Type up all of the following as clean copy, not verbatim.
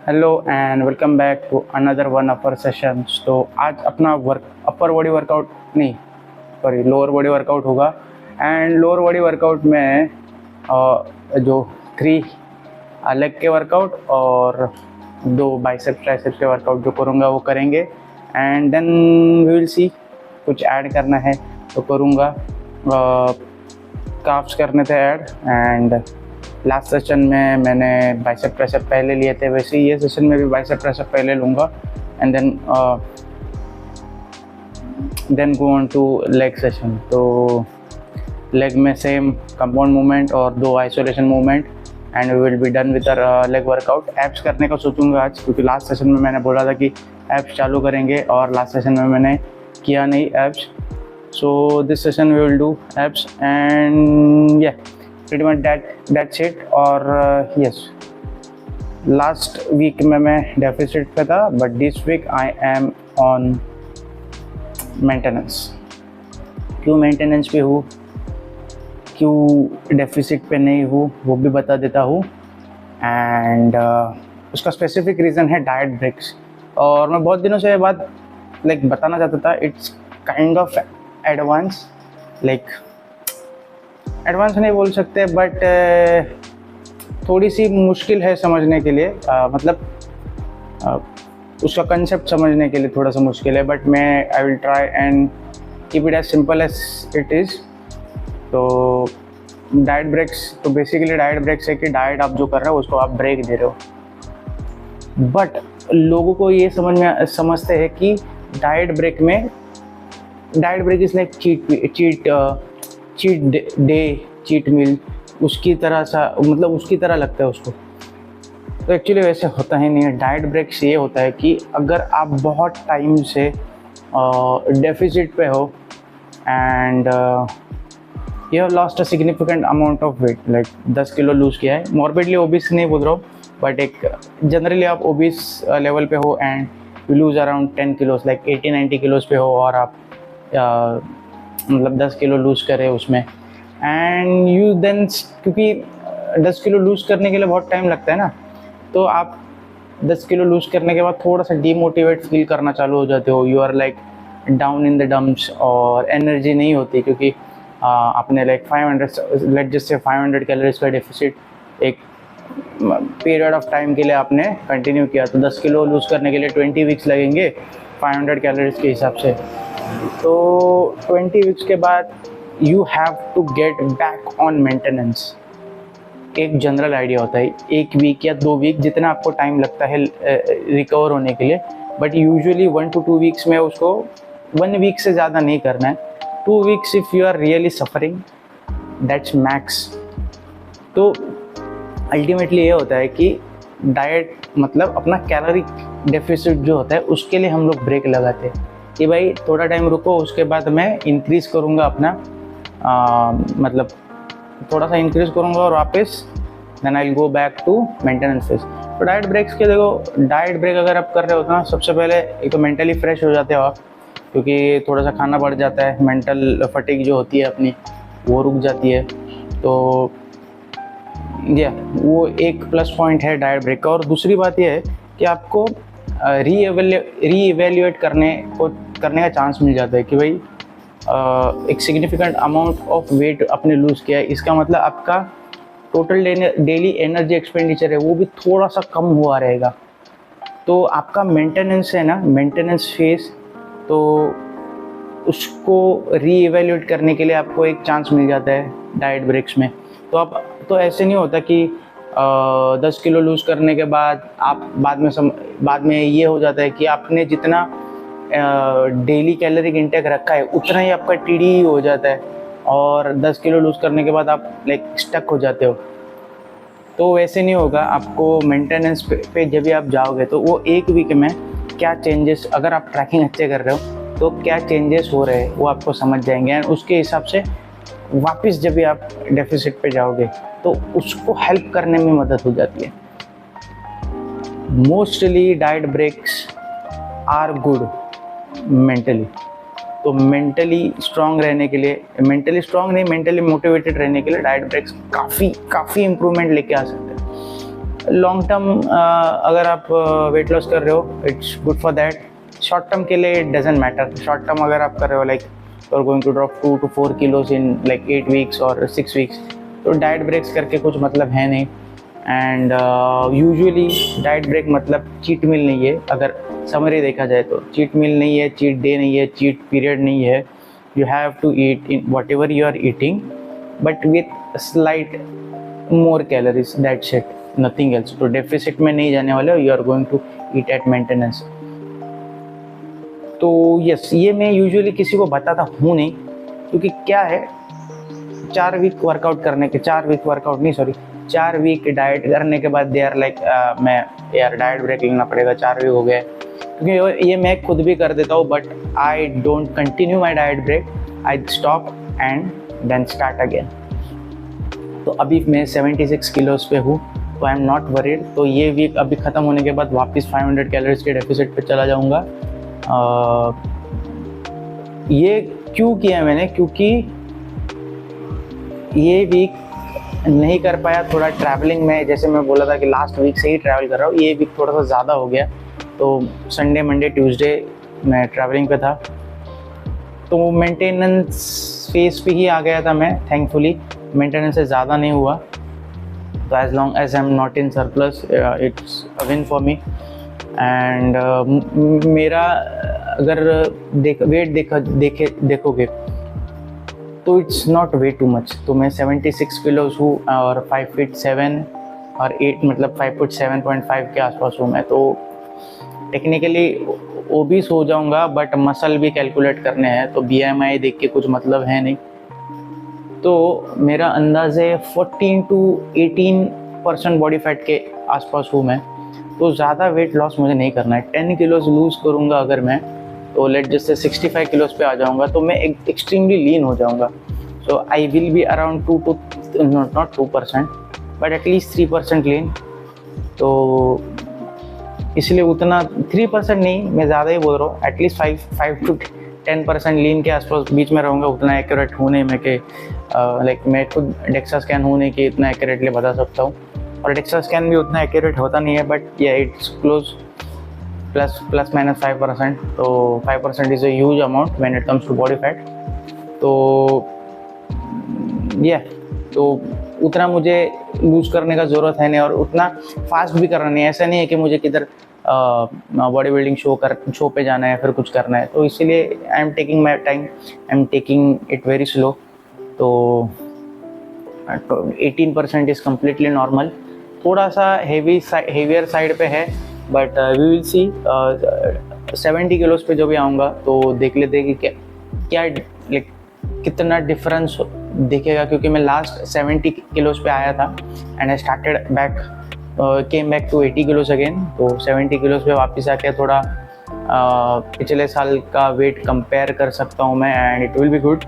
Hello and welcome back to another one upper sessions. तो आज अपना अपर बॉडी वर्कआउट नहीं, सॉरी, लोअर बॉडी वर्कआउट होगा। And lower body workout में जो 3 लेग के वर्कआउट और 2 बाइसेप ट्राइसेप के वर्कआउट जो करूँगा वो करेंगे। And then we will see, कुछ ऐड करना है तो करूँगा। काफ्स करने थे ऐड। एंड लास्ट सेशन में मैंने बाइसेप ट्राइसेप पहले लिए थे, वैसे ही ये सेशन में भी बाइसेप ट्राइसेप पहले लूँगा। And then go on to leg session. तो लेग में सेम कंपाउंड मूवमेंट और 2 isolation movement and we will be done with leg workout. Abs करने का सोचूंगा आज, क्योंकि लास्ट सेशन में मैंने बोला था कि एब्स चालू करेंगे और लास्ट सेशन में मैंने किया नहीं abs. So this session we will do abs and yeah pretty much that's it। और yes, लास्ट वीक में मैं डेफिसिट पे था, but this week I am on maintenance. क्यों मेंटेनेंस पे हूँ, क्यों डेफिसिट पे नहीं हूँ, वो भी बता देता हूँ। एंड उसका स्पेसिफिक रीज़न है डाइट ब्रेक्स। और मैं बहुत दिनों से ये बात बताना चाहता था। It's kind of advance, advance नहीं बोल सकते, बट थोड़ी सी मुश्किल है समझने के लिए। उसका कंसेप्ट समझने के लिए थोड़ा सा मुश्किल है, बट मैं I will try and keep it as simple as it is. तो डाइट ब्रेक्स, तो बेसिकली डाइट ब्रेक्स है कि डाइट आप जो कर रहे हो उसको आप ब्रेक दे रहे हो। बट लोगों को ये समझते हैं कि diet break is like cheat meal, उसकी तरह सा, मतलब उसकी तरह लगता है उसको। तो एक्चुअली वैसे होता ही नहीं है। डाइट ब्रेक से ये होता है कि अगर आप बहुत टाइम से डेफिसिट पे हो and you have lost a significant amount of weight, 10 kilo lose किया है। मॉर्बिडली ओबिस नहीं बोल रहा हूँ, बट एक जनरली आप ओबिस लेवल पे हो and you lose around 10 kilos, 80-90 kilos पे हो, और आप 10 किलो लूज़ करे उसमें। एंड यू देन, क्योंकि 10 किलो लूज़ करने के लिए बहुत टाइम लगता है ना, तो आप 10 किलो लूज़ करने के बाद थोड़ा सा डीमोटिवेट फील करना चालू हो जाते हो। You are down in the dumps और एनर्जी नहीं होती, क्योंकि आपने 500 कैलोरीज का डेफिसिट एक पीरियड ऑफ टाइम के लिए आपने कंटिन्यू किया। तो 10 किलो लूज़ करने के लिए 20 वीक्स लगेंगे 500 कैलोरीज के हिसाब से। तो 20 वीक्स के बाद you have to get back on maintenance. एक जनरल आइडिया होता है 1 वीक या 2 वीक, जितना आपको टाइम लगता है रिकवर होने के लिए। बट यूजुअली 1 to 2 वीक्स में उसको 1 वीक से ज़्यादा नहीं करना है। 2 weeks if you are really suffering, that's max. तो अल्टीमेटली ये होता है कि डाइट मतलब अपना कैलोरी डेफिसिट जो होता है उसके लिए हम लोग ब्रेक लगाते हैं कि भाई थोड़ा टाइम रुको, उसके बाद मैं इंक्रीज़ करूँगा अपना मतलब थोड़ा सा इंक्रीज़ करूँगा और वापस then I will go back to maintenance phase. तो डाइट ब्रेक्स के देखो, डाइट ब्रेक अगर आप कर रहे हो तो ना, सबसे पहले एक तो मेंटली फ्रेश हो जाते हो आप, क्योंकि थोड़ा सा खाना बढ़ जाता है, मेंटल फटीग जो होती है अपनी वो रुक जाती है। तो वो एक प्लस पॉइंट है डाइट ब्रेक का। और दूसरी बात ये है कि आपको रीइवेल्युएट करने का चांस मिल जाता है कि भाई एक सिग्निफिकेंट अमाउंट ऑफ वेट अपने लूज़ किया है, इसका मतलब आपका टोटल डेली एनर्जी एक्सपेंडिचर है वो भी थोड़ा सा कम हुआ रहेगा। तो आपका मेंटेनेंस है ना, मेंटेनेंस फेज, तो उसको रीइवेल्युएट करने के लिए आपको एक चांस मिल जाता है डाइट ब्रेक्स में। तो ऐसे नहीं होता कि 10 किलो लूज़ करने के बाद आप बाद में ये हो जाता है कि आपने जितना डेली कैलोरिक इंटेक रखा है उतना ही आपका टीडी हो जाता है, और 10 किलो लूज़ करने के बाद आप स्टक हो जाते हो। तो वैसे नहीं होगा। आपको मेंटेनेंस पे जब भी आप जाओगे तो वो 1 वीक में क्या चेंजेस, अगर आप ट्रैकिंग अच्छे कर रहे हो तो क्या चेंजेस हो रहे हैं वो आपको समझ जाएंगे। एंड उसके हिसाब से वापस जब भी आप डेफिसिट पे जाओगे तो उसको हेल्प करने में मदद हो जाती है। Mostly diet breaks are good mentally. तो मेंटली स्ट्रांग रहने के लिए, मेंटली स्ट्रांग नहीं, मेंटली मोटिवेटेड रहने के लिए डाइट ब्रेक्स काफ़ी इम्प्रूवमेंट लेके आ सकते हैं। लॉन्ग टर्म अगर आप वेट लॉस कर रहे हो, it's good for that. Short term के लिए it doesn't matter. Short term अगर आप कर रहे हो like you are going to drop 2 to 4 kilos इन लाइक 8 weeks और 6 weeks, तो डाइट ब्रेक्स करके कुछ मतलब है नहीं। एंड यूजुअली डाइट ब्रेक मतलब चीट मील नहीं है। अगर समरी देखा जाए तो चीट मील नहीं है, चीट डे नहीं है, चीट पीरियड नहीं है। You have to eat in whatever you are eating, but with slight more calories, that's it, nothing else. तो डेफिसिट में नहीं जाने वाले हो, you are going to eat at maintenance. तो यस, ये मैं यूजुअली किसी को बताता हूँ नहीं, क्योंकि क्या है 4 वीक वर्कआउट करने के 4 वीक डाइट करने के बाद दे आर लाइक मैं यार डाइट ब्रेक लेना पड़ेगा, 4 वीक हो गए। क्योंकि ये मैं खुद भी कर देता हूँ, but I don't continue my diet break, I stop and then start again. तो अभी मैं 76 किलोज पे हूँ, तो आई एम नॉट वरीड। तो ये वीक अभी ख़त्म होने के बाद वापस 500 कैलोरीज के डेफिसिट पे चला जाऊँगा। ये क्यों किया मैंने, क्योंकि ये वीक नहीं कर पाया थोड़ा ट्रैवलिंग में। जैसे मैं बोला था कि लास्ट वीक से ही ट्रैवल कर रहा हूँ, ये वीक थोड़ा सा ज़्यादा हो गया। तो संडे मंडे ट्यूसडे मैं ट्रैवलिंग पे था, तो मेंटेनेंस फेज पे ही आ गया था मैं। थैंकफुली मेंटेनेंस से ज़्यादा नहीं हुआ, तो as long as I am not in surplus it's a win for me. And मेरा अगर वेट देखोगे तो it's not way too much. तो मैं 76 किलोज हूँ और 5 feet 7 और 8 मतलब 5 foot 7.5 के आसपास हूँ मैं। तो टेक्निकली ओबीस हो जाऊँगा, बट मसल भी कैलकुलेट करने हैं, तो BMI देख के कुछ मतलब है नहीं। तो मेरा अंदाज़े 14 to 18% बॉडी फैट के आसपास हूँ मैं। तो ज़्यादा वेट लॉस मुझे नहीं करना है। 10 किलोज लूज़ करूँगा अगर मैं, तो लेट जैसे 65 किलोज पे आ जाऊँगा, तो मैं एक्सट्रीमली लीन हो जाऊँगा। So I will be around 2% but at least 3% lean. तो इसलिए उतना 3% नहीं, मैं ज़्यादा ही बोल रहा हूँ, एटलीस्ट 5 to 10% लीन के आसपास बीच में रहूँगा। उतना एक्यूरेट हूँ नहीं मैं कि लाइक मैं खुद डेक्सा स्कैन हूँ नहीं कि इतना एक्यूरेटली बता सकता हूँ, और डेक्सा स्कैन भी उतना एक्यूरेट होता नहीं है, बट या इट्स क्लोज प्लस माइनस 5%। तो 5% is a huge amount when it comes to body fat. तो तो उतना मुझे लूज करने का ज़रूरत है नहीं, और उतना फास्ट भी करना नहीं है। ऐसा नहीं है कि मुझे किधर बॉडी बिल्डिंग शो पे जाना है, फिर कुछ करना है। तो इसीलिए I am taking my time, I am taking it very slow. तो 18% इज़ कम्प्लीटली नॉर्मल। थोड़ा सा हेवियर साइड पे है, but we will see. 70 kilos पे जो भी आऊँगा तो देख लेते हैं कि क्या लाइक कितना डिफरेंस दिखेगा। क्योंकि मैं लास्ट 70 किलोज पे आया था and I started came back to 80 kilos again. तो 70 किलोज पे वापस आके थोड़ा पिछले साल का वेट कंपेयर कर सकता हूँ मैं, and it will be good.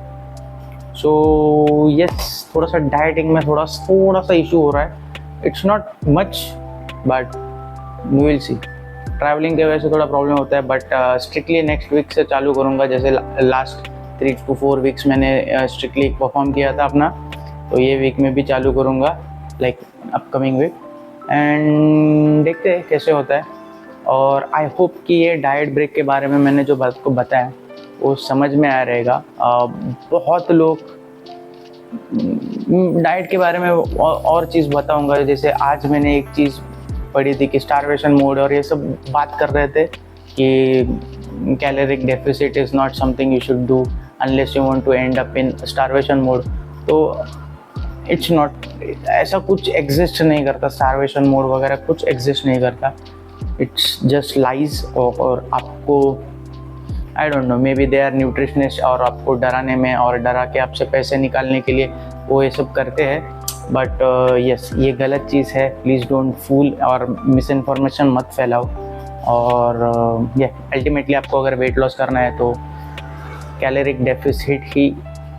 So yes, थोड़ा सा डाइटिंग में थोड़ा सा इशू हो रहा है। It's not much, but we will see. Travelling की वजह से थोड़ा प्रॉब्लम होता है, बट स्ट्रिक्टली नेक्स्ट वीक से चालू करूँगा। जैसे लास्ट 3 to 4 weeks मैंने स्ट्रिक्टली परफॉर्म किया था अपना, तो ये वीक में भी चालू करूँगा, लाइक अपकमिंग वीक। एंड देखते हैं कैसे होता है। और आई होप कि ये डाइट ब्रेक के बारे में मैंने जो बात को बताया वो समझ में आ रहेगा। बहुत लोग डाइट के बारे में और चीज़ बताऊँगा। जैसे आज मैंने एक चीज़ पढ़ी थी कि स्टारवेशन मोड और ये सब बात कर रहे थे कि caloric deficit is not something you should do unless you want to end up in starvation mode. तो इट्स नॉट, ऐसा कुछ एग्जिस्ट नहीं करता। स्टारवेशन मोड वगैरह कुछ एग्जिस्ट नहीं करता। It's just lies. और आपको I don't know, maybe they are nutritionist और आपको डराने में और डरा के आपसे पैसे निकालने के लिए वो ये सब करते हैं। बट यस, ये गलत चीज़ है। प्लीज़ डोंट फूल और मिस इन्फॉर्मेशन मत फैलाओ। और अल्टीमेटली आपको अगर वेट लॉस करना है तो कैलोरिक डेफिसिट ही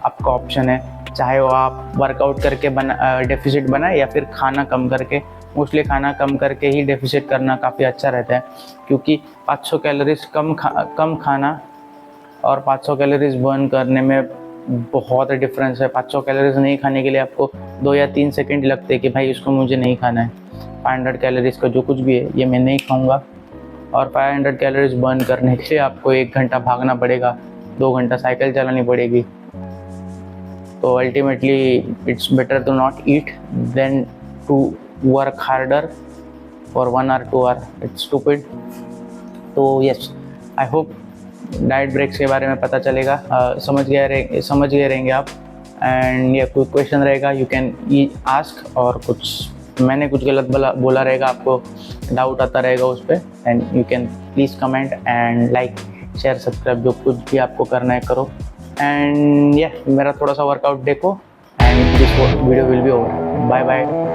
आपका ऑप्शन है। चाहे वो आप वर्कआउट करके डेफिसिट बनाए या फिर खाना कम करके। मोस्टली खाना कम करके ही डेफिसिट करना काफ़ी अच्छा रहता है, क्योंकि 500 कैलोरीज कम खाना और 500 कैलोरीज बर्न करने में बहुत डिफरेंस है। 500 कैलोरीज नहीं खाने के लिए आपको 2 या 3 सेकंड लगते हैं कि भाई इसको मुझे नहीं खाना है। 500 कैलोरीज का जो कुछ भी है ये मैं नहीं खाऊंगा। और 500 कैलोरीज बर्न करने के लिए आपको 1 घंटा भागना पड़ेगा, 2 घंटा साइकिल चलानी पड़ेगी। तो ultimately it's better to not eat than to work harder for 1 hour 2 hour, it's stupid. तो yes, I hope diet breaks के बारे में पता चलेगा, समझ गए रहेंगे आप। एंड ये कोई क्वेश्चन रहेगा यू कैन आस्क, और कुछ मैंने कुछ गलत बोला रहेगा, आपको डाउट आता रहेगा उस पर, and you can please comment and like share subscribe, जो कुछ भी आपको करना है करो। एंड ये मेरा थोड़ा सा वर्कआउट देखो and this video will be over. Bye bye.